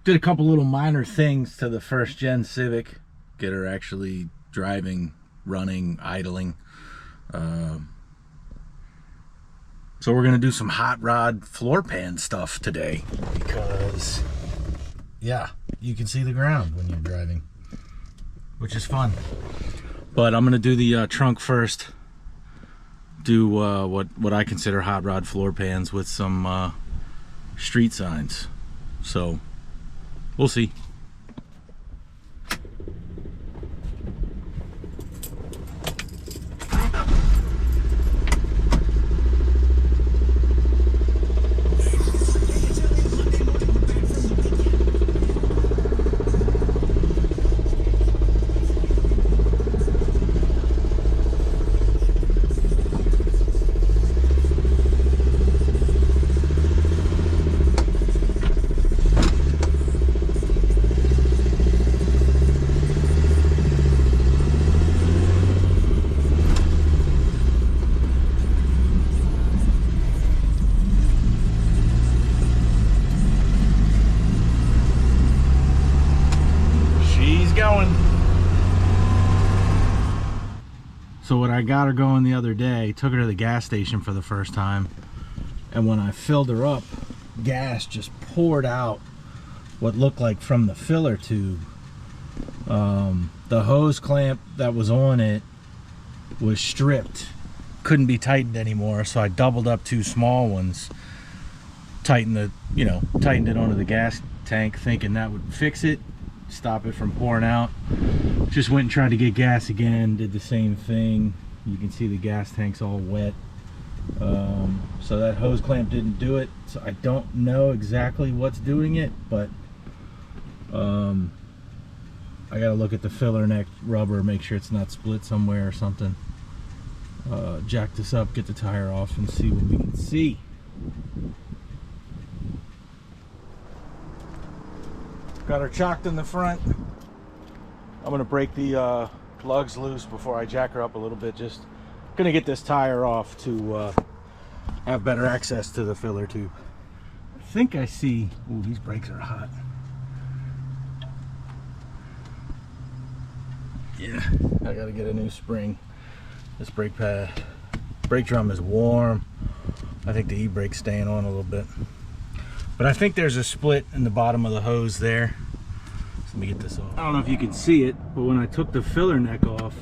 Did a couple little minor things to the first gen Civic. Get her actually driving, running, idling. So we're gonna do some hot rod floor pan stuff today because, yeah, you can see the ground when you're driving, which is fun. But I'm gonna do the trunk first. Do what I consider hot rod floor pans with some street signs. So we'll see. So what I got her going the other day, took her to the gas station for the first time, and when I filled her up, gas just poured out what looked like from the filler tube. The hose clamp that was on it was stripped, couldn't be tightened anymore, so I doubled up two small ones, tightened it onto the gas tank, thinking that would fix it, stop it from pouring out. Just went and tried to get gas again, did the same thing. You can see the gas tank's all wet. So that hose clamp didn't do it. So I don't know exactly what's doing it, but I gotta look at the filler neck rubber, make sure it's not split somewhere or something. Jack this up, get the tire off, and see what we can see. Got her chocked in the front. I'm gonna break the lugs loose before I jack her up a little bit. Just gonna get this tire off to have better access to the filler tube. I think I see, ooh, these brakes are hot. Yeah, I gotta get a new spring. This brake drum is warm. I think the e-brake's staying on a little bit. But I think there's a split in the bottom of the hose there. Let me get this off. I don't know if you can see it, but when I took the filler neck off,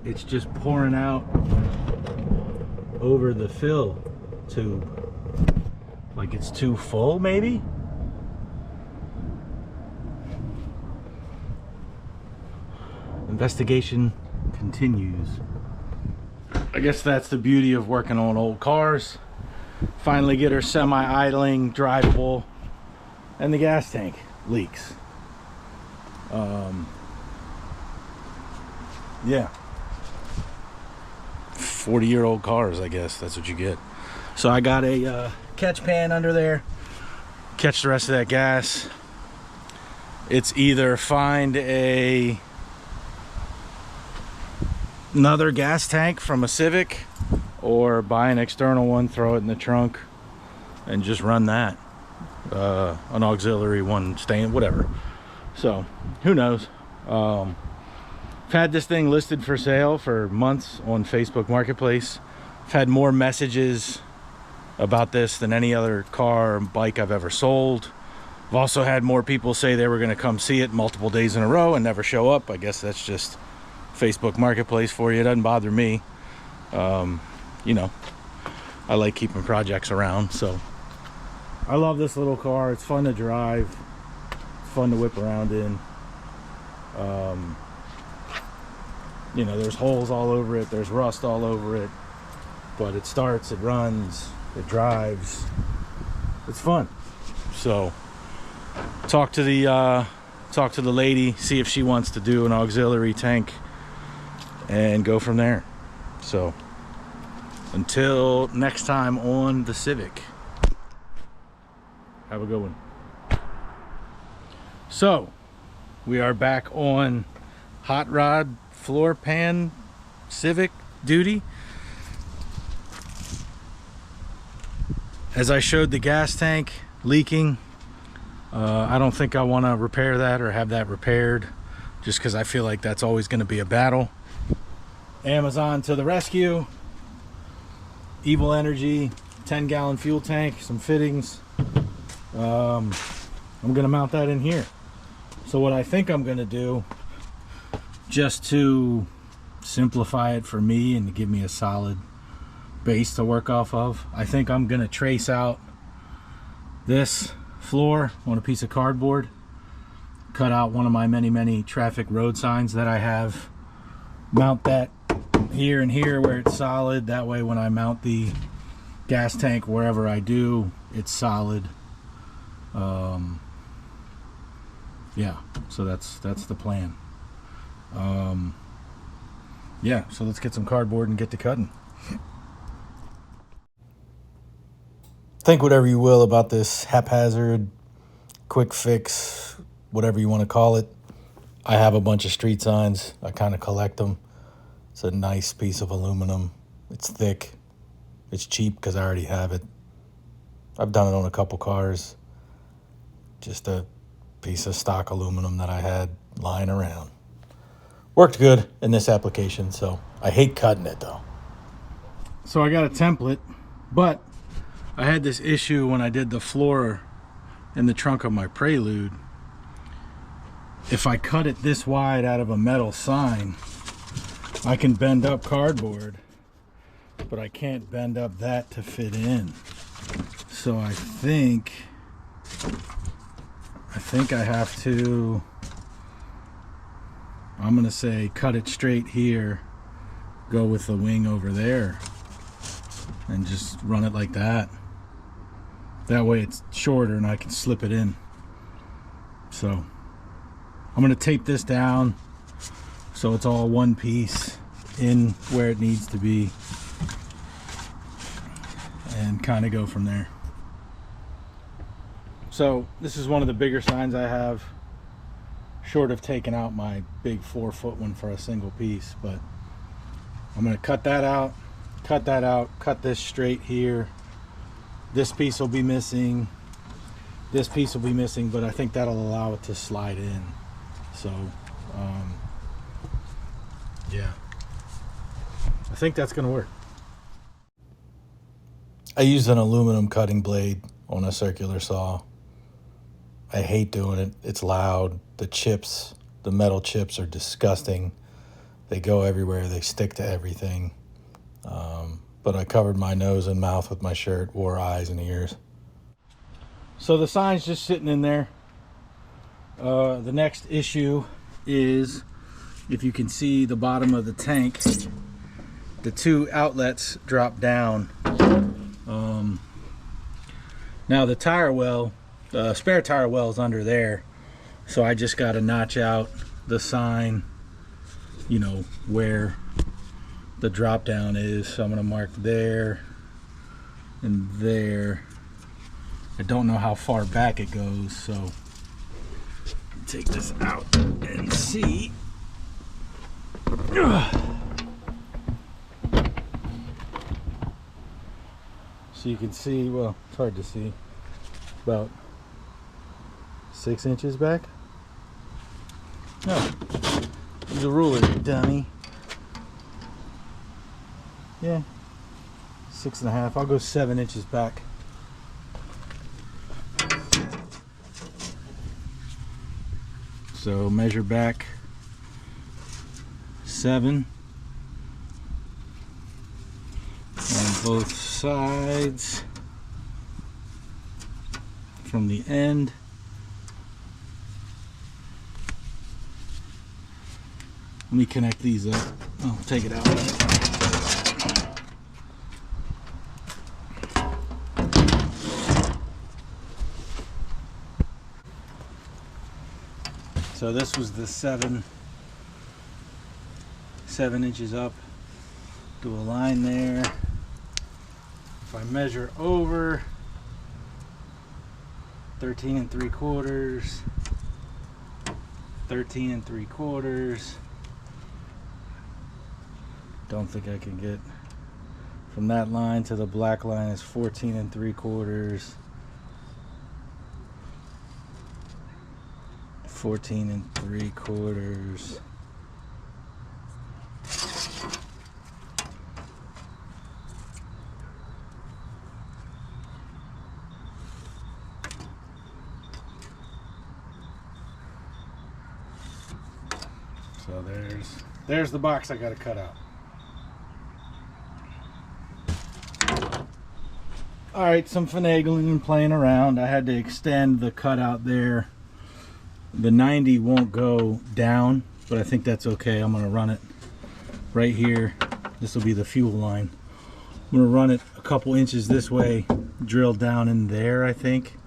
it's just pouring out over the fill tube. Like it's too full, maybe? Investigation continues. I guess that's the beauty of working on old cars. Finally get her semi-idling, drivable, and the gas tank leaks. Yeah, 40-year-old cars, I guess that's what you get. So I got a catch pan under there, catch the rest of that gas. It's either find another gas tank from a Civic, or buy an external one, throw it in the trunk, and just run that. An auxiliary one, staying, whatever. So who knows. I've had this thing listed for sale for months on Facebook Marketplace. I've had more messages about this than any other car or bike I've ever sold. I've also had more people say they were going to come see it multiple days in a row and never show up. I guess that's just Facebook Marketplace for you. It doesn't bother me. You know, I like keeping projects around, so I love this little car. It's fun to drive, it's fun to whip around in. You know, there's holes all over it, there's rust all over it, but it starts, it runs, it drives, it's fun. So talk to the lady, see if she wants to do an auxiliary tank, and go from there. So until next time on the Civic, have a good one. So we are back on hot rod floor pan Civic duty. As I showed the gas tank leaking, I don't think I want to repair that or have that repaired, just because I feel like that's always going to be a battle. Amazon to the rescue. Evil Energy 10-gallon fuel tank, some fittings. I'm going to mount that in here. So what I think I'm going to do, just to simplify it for me and to give me a solid base to work off of, I think I'm going to trace out this floor on a piece of cardboard, cut out one of my many traffic road signs that I have, mount that here and here where it's solid. That way when I mount the gas tank wherever I do, it's solid. Yeah, so that's the plan. Yeah, so let's get some cardboard and get to cutting. Think whatever you will about this haphazard, quick fix, whatever you want to call it. I have a bunch of street signs. I kind of collect them. It's a nice piece of aluminum. It's thick. It's cheap because I already have it. I've done it on a couple cars. Just a piece of stock aluminum that I had lying around. Worked good in this application, so I hate cutting it though. So I got a template, but I had this issue when I did the floor in the trunk of my Prelude. If I cut it this wide out of a metal sign, I can bend up cardboard, but I can't bend up that to fit in. So I think I have to, I'm gonna say cut it straight here, go with the wing over there, and just run it like that. That way it's shorter and I can slip it in. So I'm gonna tape this down so it's all one piece in where it needs to be, and kind of go from there. So this is one of the bigger signs I have, short of taking out my big 4-foot one for a single piece. But I'm going to cut that out, cut this straight here. This piece will be missing, this piece will be missing, but I think that'll allow it to slide in. So yeah, I think that's going to work. I used an aluminum cutting blade on a circular saw. I hate doing it. It's loud. The chips, the metal chips are disgusting. They go everywhere. They stick to everything. But I covered my nose and mouth with my shirt, wore eyes and ears. So the sign's just sitting in there. The next issue is, if you can see the bottom of the tank, the two outlets drop down. Now the tire well, the spare tire well is under there, so I just got to notch out the sign, you know, where the drop down is. So I'm going to mark there and there. I don't know how far back it goes, so take this out and see. So you can see, well, it's hard to see, about 6 inches back. No, use a ruler, you dummy. Yeah, 6.5. I'll go 7 inches back. So measure back 7 on both sides from the end. Let me connect these up. I'll take it out. So this was the 7 inches up. Do a line there. If I measure over 13 3/4, 13 3/4. Don't think I can get from that line to the black line is 14 3/4. 14 3/4. So there's the box I got to cut out. All right, some finagling and playing around. I had to extend the cutout there. The 90 won't go down, but I think that's okay. I'm gonna run it right here. This will be the fuel line. I'm gonna run it a couple inches this way, drill down in there, I think.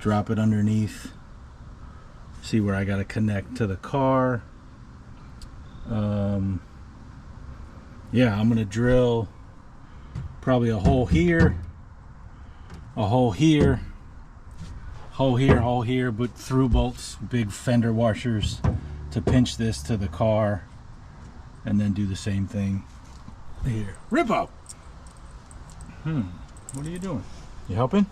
Drop it underneath. See where I gotta connect to the car. Yeah, I'm gonna drill probably a hole here, a hole here, hole here, hole here, but through bolts, big fender washers to pinch this to the car, and then do the same thing here. Rippo! What are you doing? You helping?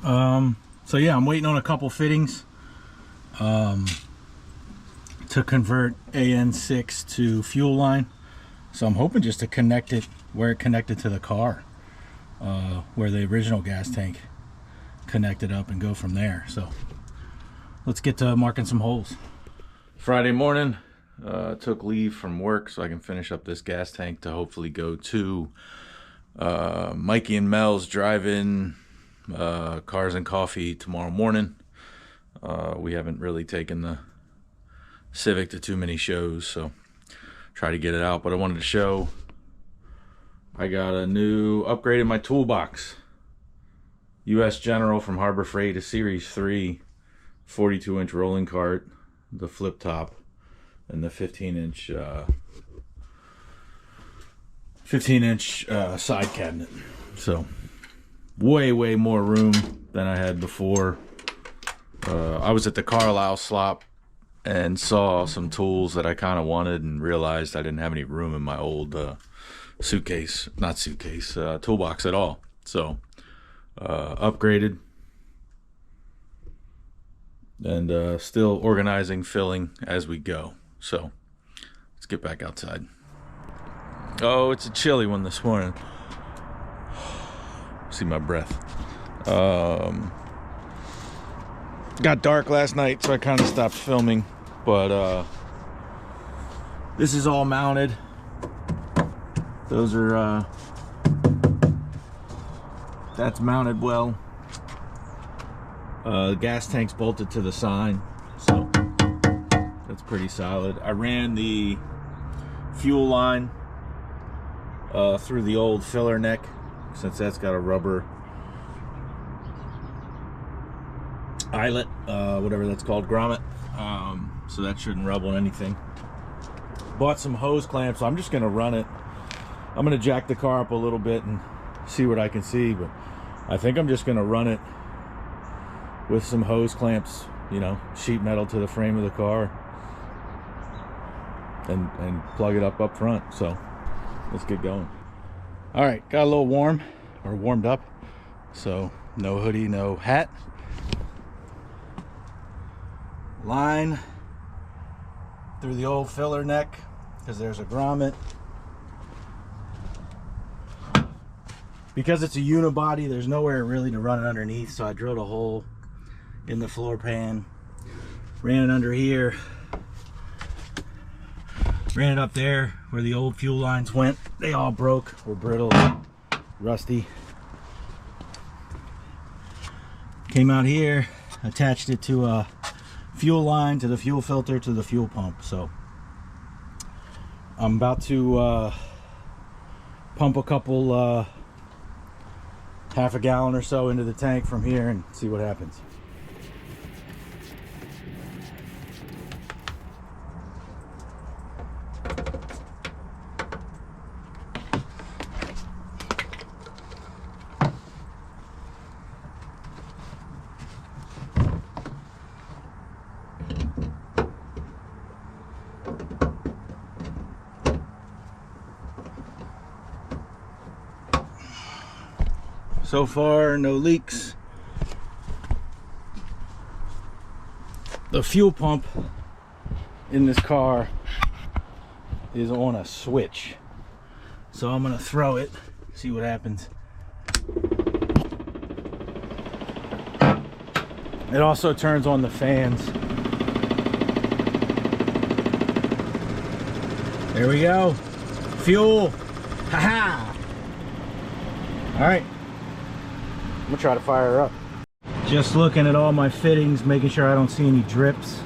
So yeah, I'm waiting on a couple fittings to convert AN6 to fuel line. So I'm hoping just to connect it where it connected to the car, where the original gas tank connected up, and go from there. So let's get to marking some holes. Friday morning, took leave from work so I can finish up this gas tank to hopefully go to Mikey and Mel's drive-in Cars and Coffee tomorrow morning. We haven't really taken the Civic to too many shows, so try to get it out. But I wanted to show I got a new upgrade in my toolbox. US General from Harbor Freight, a Series 3 42-inch rolling cart, the flip top, and the 15-inch side cabinet. So way more room than I had before. I was at the Carlisle slop and saw some tools that I kind of wanted and realized I didn't have any room in my old toolbox at all. So upgraded, and still organizing, filling as we go. So let's get back outside. Oh, it's a chilly one this morning. See my breath. Got dark last night, so I kind of stopped filming. But this is all mounted. Those are that's mounted well. The gas tank's bolted to the sign, so that's pretty solid. I ran the fuel line through the old filler neck, since that's got a rubber eyelet, whatever that's called, grommet. So that shouldn't rub on anything. Bought some hose clamps, so I'm just gonna run it. I'm gonna jack the car up a little bit and see what I can see, but I think I'm just gonna run it with some hose clamps, you know, sheet metal to the frame of the car, and plug it up front. So let's get going. All right, got a little warmed up, so no hoodie, no hat. Line through the old filler neck, because there's a grommet. Because it's a unibody, there's nowhere really to run it underneath, so I drilled a hole in the floor pan, ran it under here, ran it up there where the old fuel lines went. They all broke, were brittle, rusty. Came out here, attached it to a fuel line, to the fuel filter, to the fuel pump. So I'm about to pump a couple half a gallon or so into the tank from here and see what happens. So far, no leaks. The fuel pump in this car is on a switch, so I'm gonna throw it, see what happens. It also turns on the fans. There we go. Fuel. Haha. All right. I'm gonna try to fire her up. Just looking at all my fittings, making sure I don't see any drips.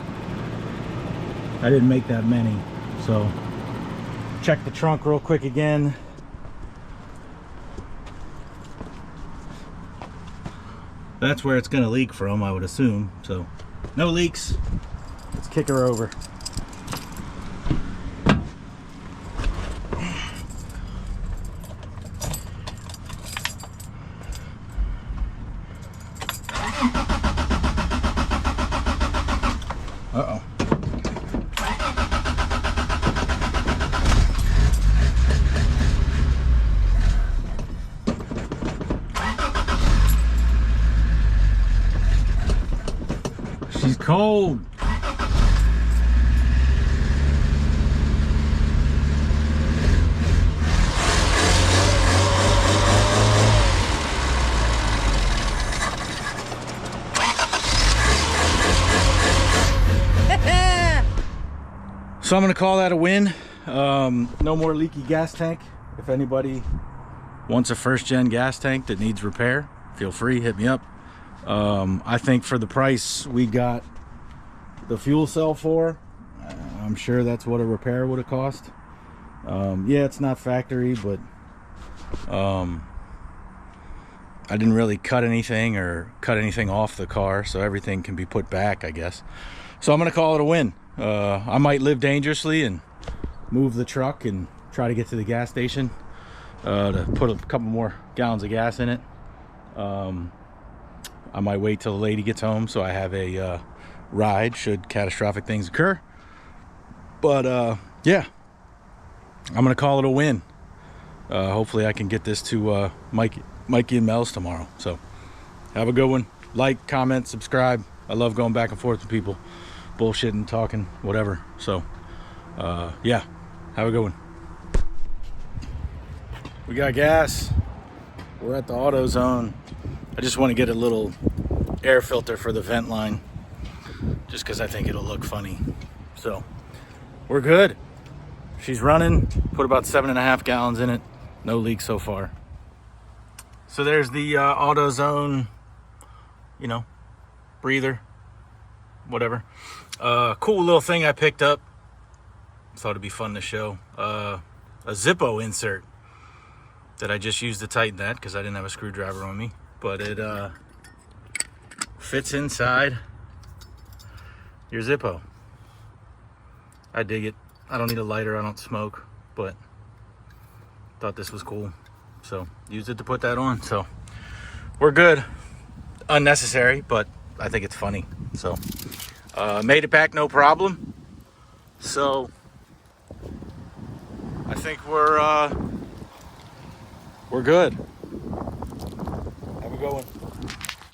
I didn't make that many, so check the trunk real quick again. That's where it's gonna leak from, I would assume. So no leaks. Let's kick her over. Uh-oh. She's cold. So I'm gonna call that a win. No more leaky gas tank. If anybody wants a first gen gas tank that needs repair, feel free, hit me up. I think for the price we got the fuel cell for, I'm sure that's what a repair would have cost. Yeah, it's not factory, but I didn't really cut anything or cut anything off the car, so everything can be put back, I guess. So I'm gonna call it a win. I might live dangerously and move the truck and try to get to the gas station to put a couple more gallons of gas in it. I might wait till the lady gets home so I have a ride should catastrophic things occur. But yeah, I'm gonna call it a win. Hopefully I can get this to Mikey and Mel's tomorrow. So have a good one. Like, comment, subscribe. I love going back and forth with people, bullshitting, talking, whatever. So yeah, have a good one. We got gas. We're at the AutoZone. I just want to get a little air filter for the vent line, just because I think it'll look funny. So we're good. She's running. Put about 7.5 gallons in it. No leaks so far. So there's the AutoZone, you know, breather, whatever. Cool little thing I picked up. Thought it'd be fun to show. A Zippo insert that I just used to tighten that because I didn't have a screwdriver on me. But it fits inside your Zippo. I dig it. I don't need a lighter, I don't smoke, but thought this was cool. So used it to put that on. So we're good. Unnecessary, but I think it's funny. So made it back no problem. So I think we're good. Have a good one.